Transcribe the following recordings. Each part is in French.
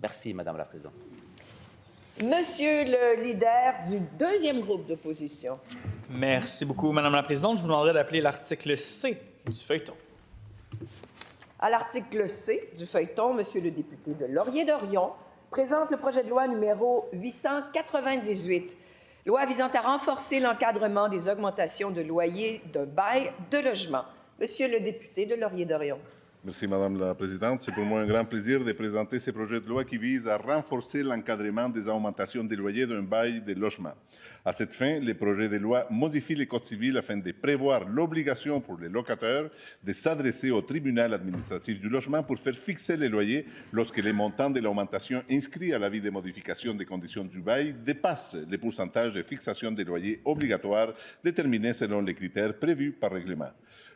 Merci, Madame la Présidente. Monsieur le leader du deuxième groupe d'opposition. Merci beaucoup, Madame la Présidente. Je vous demanderai d'appeler l'article C du feuilleton. À l'article C du feuilleton, Monsieur le député de Laurier-Dorion présente le projet de loi numéro 898, loi visant à renforcer l'encadrement des augmentations de loyers de bail de logement. Monsieur le député de Laurier-Dorion. Merci, Madame la Présidente. C'est pour moi un grand plaisir de présenter ce projet de loi qui vise à renforcer l'encadrement des augmentations des loyers d'un bail de logement. À cette fin, le projet de loi modifie les codes civils afin de prévoir l'obligation pour les locataires de s'adresser au tribunal administratif du logement pour faire fixer les loyers lorsque les montants de l'augmentation inscrits à l'avis de modification des conditions du bail dépassent les pourcentages de fixation des loyers obligatoires déterminés selon les critères prévus par règlement.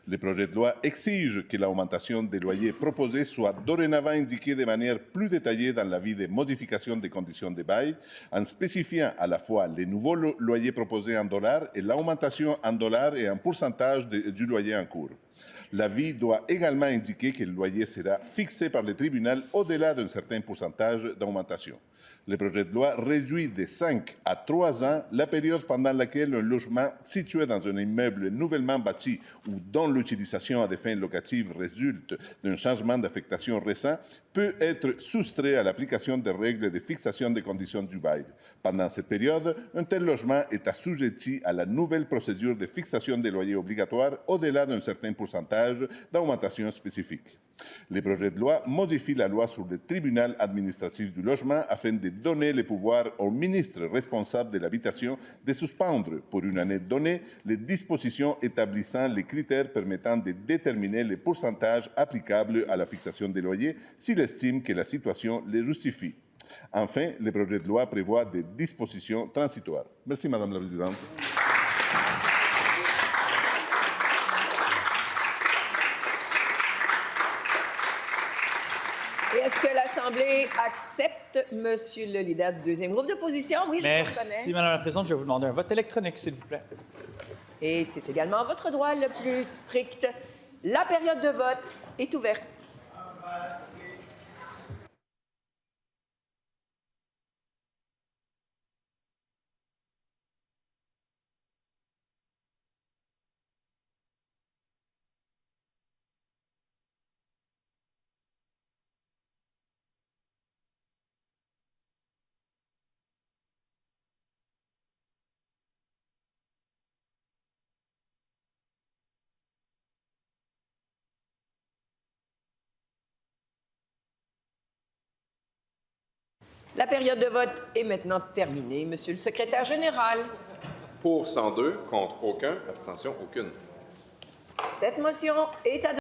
Le projet de loi exige que l'augmentation des loyers proposée soit dorénavant indiquée de manière plus détaillée dans l'avis de modification des conditions de bail, en spécifiant à la fois les nouveaux loyers proposés en dollars et l'augmentation en dollars et en pourcentage du loyer en cours. L'avis doit également indiquer que le loyer sera fixé par le tribunal au-delà d'un certain pourcentage d'augmentation. Le projet de loi réduit de 5 à 3 ans la période pendant laquelle un logement situé dans un immeuble nouvellement bâti ou dont l'utilisation à des fins locatives résulte d'un changement d'affectation récent peut être soustrait à l'application des règles de fixation des conditions du bail. Pendant cette période, un tel logement est assujetti à la nouvelle procédure de fixation des loyers obligatoires au-delà d'un certain pourcentage d'augmentation spécifique. Le projet de loi modifie la loi sur le tribunal administratif du logement afin de donner le pouvoir au ministre responsable de l'habitation de suspendre pour une année donnée les dispositions établissant les critères permettant de déterminer les pourcentages applicables à la fixation des loyers s'il estime que la situation les justifie. Enfin, le projet de loi prévoit des dispositions transitoires. Merci, Madame la Présidente. Et est-ce que l'Assemblée accepte, Monsieur le leader du deuxième groupe d'opposition? Oui, je vous reconnais. Merci, Madame la Présidente. Je vais vous demander un vote électronique, s'il vous plaît. Et c'est également votre droit le plus strict. La période de vote est ouverte. La période de vote est maintenant terminée. Monsieur le secrétaire général. Pour 102, contre aucun, abstention aucune. Cette motion est adoptée.